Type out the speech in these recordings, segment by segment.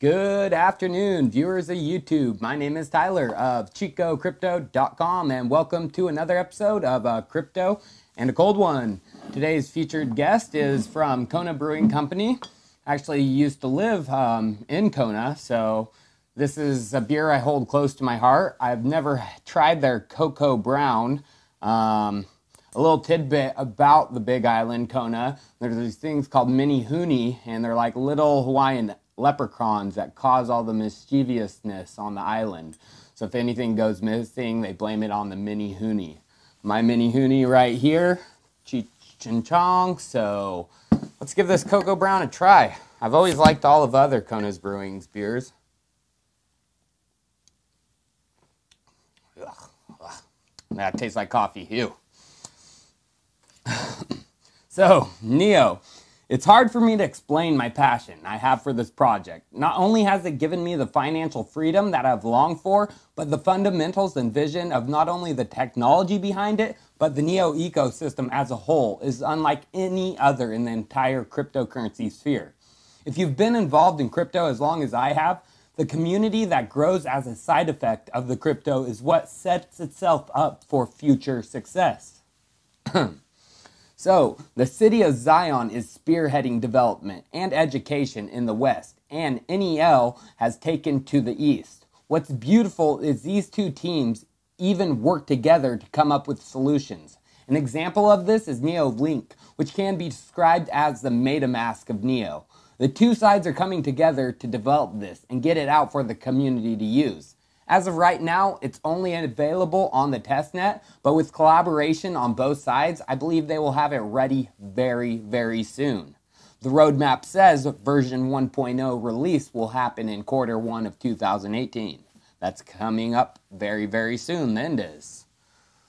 Good afternoon, viewers of YouTube. My name is Tyler of ChicoCrypto.com and welcome to another episode of Crypto and a Cold One. Today's featured guest is from Kona Brewing Company. I actually used to live in Kona, so this is a beer I hold close to my heart. I've never tried their Cocoa Brown. A little tidbit about the Big Island, Kona. There's these things called mini huni, and they're like little Hawaiian leprechauns that cause all the mischievousness on the island. So if anything goes missing, they blame it on the mini huni. My mini huni right here, Cheech and Chong. So let's give this Cocoa Brown a try. I've always liked all of other Kona's Brewing's beers. Ugh. That tastes like coffee, ew. So, Neo. It's hard for me to explain my passion I have for this project. Not only has it given me the financial freedom that I've longed for, but the fundamentals and vision of not only the technology behind it, but the Neo ecosystem as a whole is unlike any other in the entire cryptocurrency sphere. If you've been involved in crypto as long as I have, the community that grows as a side effect of the crypto is what sets itself up for future success. So, the city of Zion is spearheading development and education in the West, and NEL has taken to the East. What's beautiful is these two teams even work together to come up with solutions. An example of this is Neo Link, which can be described as the MetaMask of Neo. The two sides are coming together to develop this and get it out for the community to use. As of right now, it's only available on the testnet, but with collaboration on both sides, I believe they will have it ready very, very soon. The roadmap says version 1.0 release will happen in Q1 of 2018. That's coming up very, very soon, then it is.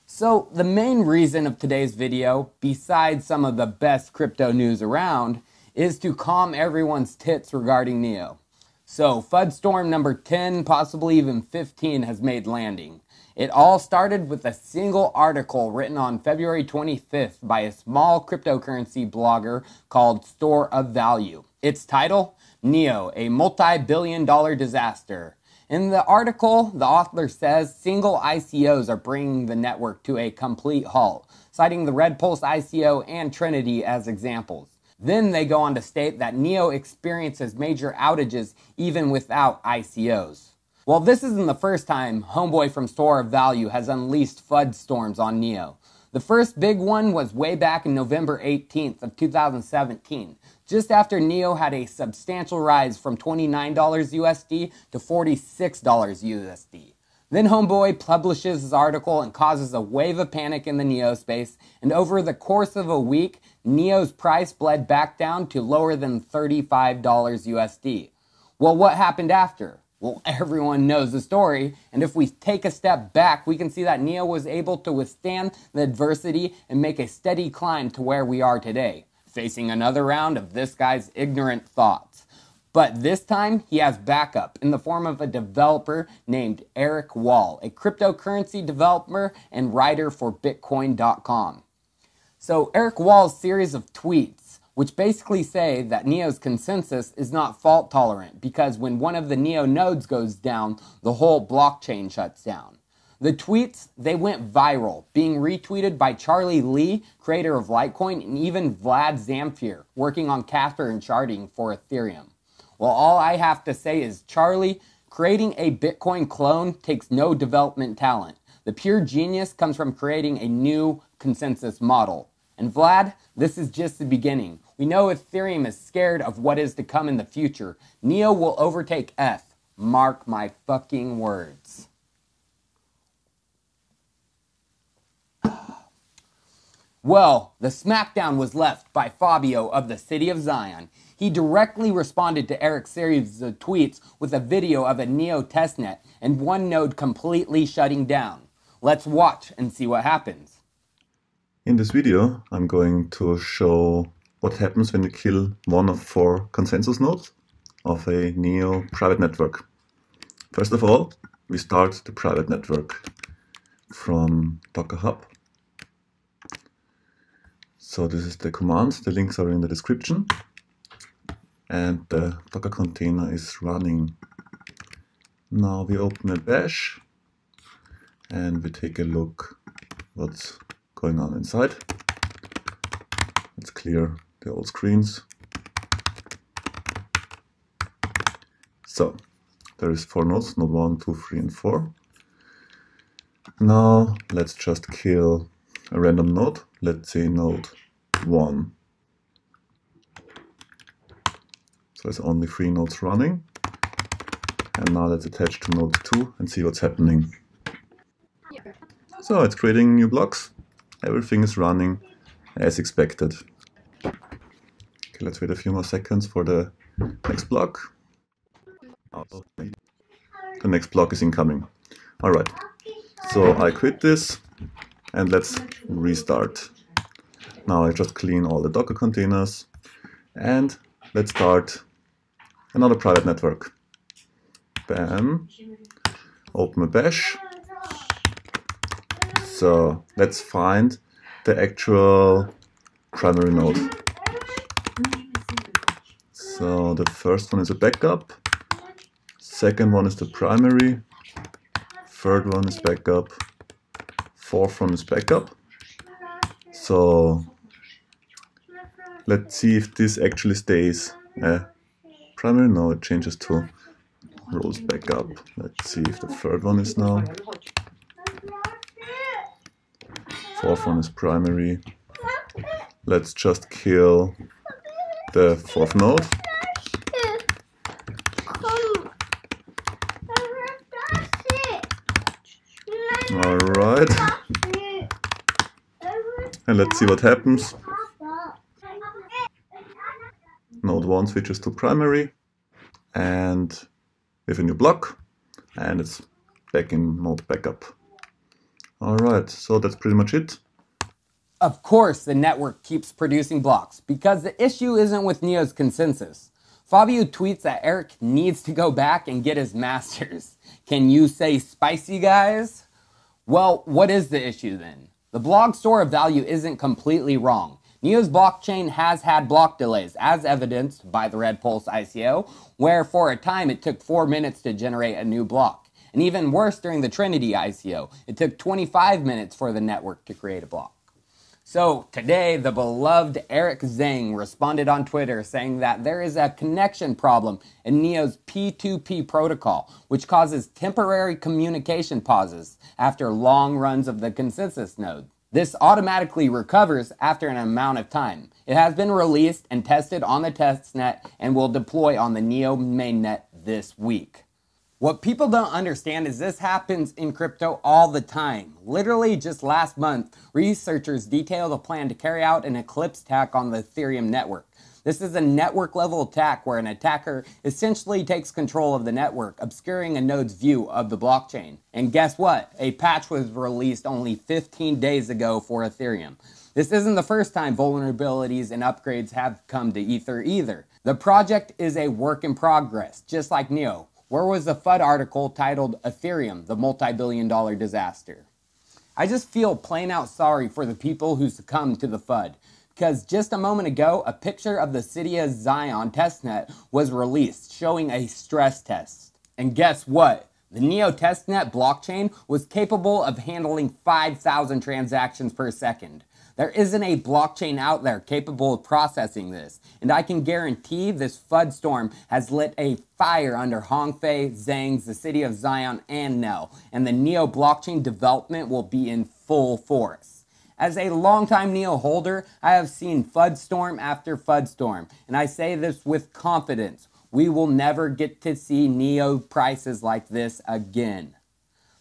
So the main reason of today's video, besides some of the best crypto news around, is to calm everyone's tits regarding Neo. So, FUD storm number 10, possibly even 15, has made landing. It all started with a single article written on February 25th by a small cryptocurrency blogger called Store of Value. Its title, Neo, a multi-billion-dollar disaster. In the article, the author says single ICOs are bringing the network to a complete halt, citing the Red Pulse ICO and Trinity as examples. Then they go on to state that Neo experiences major outages even without ICOs. Well, this isn't the first time Homeboy from Store of Value has unleashed FUD storms on Neo. The first big one was way back in November 18th of 2017, just after Neo had a substantial rise from $29 USD to $46 USD. Then Homeboy publishes his article and causes a wave of panic in the Neo space, and over the course of a week, Neo's price bled back down to lower than $35 USD. Well, what happened after? Well, everyone knows the story, and if we take a step back, we can see that Neo was able to withstand the adversity and make a steady climb to where we are today, facing another round of this guy's ignorant thoughts. But this time, he has backup in the form of a developer named Eric Wall, a cryptocurrency developer and writer for Bitcoin.com. So Eric Wall's series of tweets, which basically say that Neo's consensus is not fault tolerant because when one of the Neo nodes goes down, the whole blockchain shuts down. The tweets, they went viral, being retweeted by Charlie Lee, creator of Litecoin, and even Vlad Zamfir, working on Casper and sharding for Ethereum. Well, all I have to say is, Charlie, creating a Bitcoin clone takes no development talent. The pure genius comes from creating a new consensus model. And Vlad, this is just the beginning. We know Ethereum is scared of what is to come in the future. Neo will overtake F. Mark my fucking words. Well, the smackdown was left by Fabio of the city of Zion. He directly responded to Eric's series of tweets with a video of a Neo testnet and one node completely shutting down. Let's watch and see what happens. In this video, I'm going to show what happens when you kill one of 4 consensus nodes of a Neo private network. First of all, we start the private network from Docker Hub. So this is the command, the links are in the description. and the Docker container is running. Now we open a bash and we take a look what's going on inside. Let's clear the old screens. So there is 4 nodes, node 1, 2, 3, and 4. Now let's just kill a random node. Let's say node 1. So there's only 3 nodes running. And now let's attach to node 2 and see what's happening. So it's creating new blocks. Everything is running as expected. Okay, let's wait a few more seconds for the next block. The next block is incoming. Alright, so I quit this and let's restart. Now I just clean all the Docker containers and let's start another private network. Bam, open a bash. So let's find the actual primary node. So the first one is a backup, second one is the primary, third one is backup, fourth one is backup. So let's see if this actually stays a primary node. It changes to rows backup. Let's see if the third one is now. Fourth one is primary. Let's just kill the fourth node. Alright. And let's see what happens. Node 1 switches to primary and with a new block, and it's back in mode backup. Alright, so that's pretty much it. Of course, the network keeps producing blocks because the issue isn't with Neo's consensus. Fabio tweets that Eric needs to go back and get his masters. Can you say spicy, guys? Well, what is the issue then? The block store of value isn't completely wrong. Neo's blockchain has had block delays, as evidenced by the Red Pulse ICO, where for a time it took 4 minutes to generate a new block. And even worse during the Trinity ICO, it took 25 minutes for the network to create a block. So today, the beloved Eric Zhang responded on Twitter saying that there is a connection problem in Neo's P2P protocol, which causes temporary communication pauses after long runs of the consensus node. This automatically recovers after an amount of time. It has been released and tested on the testnet and will deploy on the Neo mainnet this week. What people don't understand is this happens in crypto all the time. Literally just last month, researchers detailed a plan to carry out an eclipse attack on the Ethereum network. This is a network level attack where an attacker essentially takes control of the network, obscuring a node's view of the blockchain. And guess what? A patch was released only 15 days ago for Ethereum. This isn't the first time vulnerabilities and upgrades have come to Ether either. The project is a work in progress, just like Neo. Where was the FUD article titled Ethereum, the multi-billion-dollar disaster? I just feel plain out sorry for the people who succumbed to the FUD. Because just a moment ago, a picture of the City of Zion testnet was released, showing a stress test. And guess what? The Neo testnet blockchain was capable of handling 5,000 transactions per second. There isn't a blockchain out there capable of processing this, and I can guarantee this FUD storm has lit a fire under Hongfei, Zhang's, the City of Zion, and Neo, and the Neo blockchain development will be in full force. As a longtime Neo holder, I have seen FUD storm after FUD storm, and I say this with confidence. We will never get to see Neo prices like this again.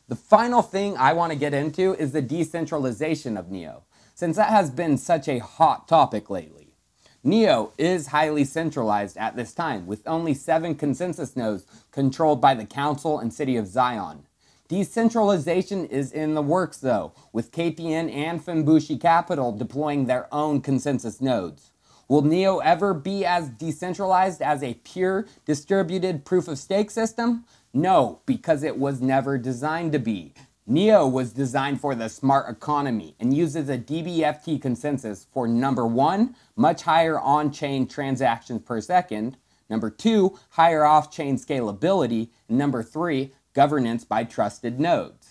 The final thing I want to get into is the decentralization of Neo, since that has been such a hot topic lately. Neo is highly centralized at this time, with only 7 consensus nodes controlled by the Council and City of Zion. Decentralization is in the works though, with KPN and Febuary Capital deploying their own consensus nodes. Will Neo ever be as decentralized as a pure distributed proof-of-stake system? No, because it was never designed to be. Neo was designed for the smart economy and uses a DBFT consensus for number 1, much higher on-chain transactions per second, Number 2, higher off-chain scalability. And number 3, governance by trusted nodes.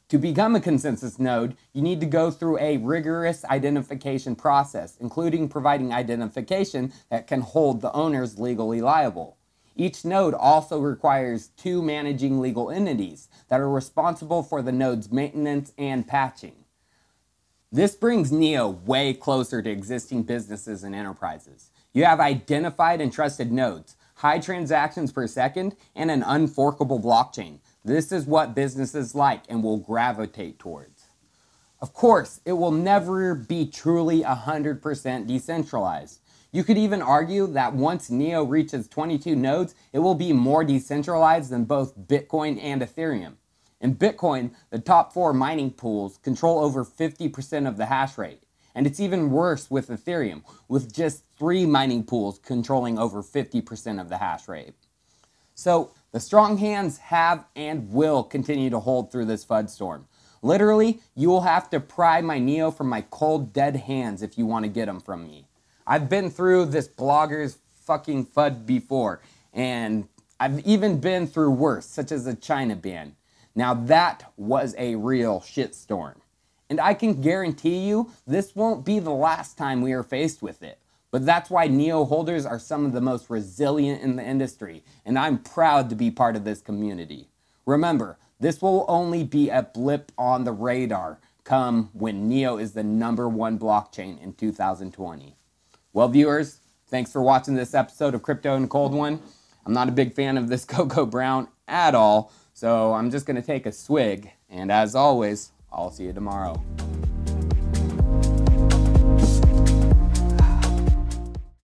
To become a consensus node, you need to go through a rigorous identification process, including providing identification that can hold the owners legally liable. Each node also requires 2 managing legal entities that are responsible for the node's maintenance and patching. This brings Neo way closer to existing businesses and enterprises. You have identified and trusted nodes, high transactions per second, and an unforkable blockchain. This is what businesses like and will gravitate towards. Of course, it will never be truly 100% decentralized. You could even argue that once Neo reaches 22 nodes, it will be more decentralized than both Bitcoin and Ethereum. In Bitcoin, the top 4 mining pools control over 50% of the hash rate. And it's even worse with Ethereum, with just 3 mining pools controlling over 50% of the hash rate. So, the strong hands have and will continue to hold through this FUD storm. Literally, you will have to pry my Neo from my cold, dead hands if you want to get them from me. I've been through this blogger's fucking FUD before, and I've even been through worse, such as a China ban. Now that was a real shitstorm. And I can guarantee you, this won't be the last time we are faced with it. But that's why Neo holders are some of the most resilient in the industry, and I'm proud to be part of this community. Remember, this will only be a blip on the radar come when Neo is the #1 blockchain in 2020. Well, viewers, thanks for watching this episode of Crypto and Cold One. I'm not a big fan of this Cocoa Brown at all, so I'm just going to take a swig, and as always, I'll see you tomorrow.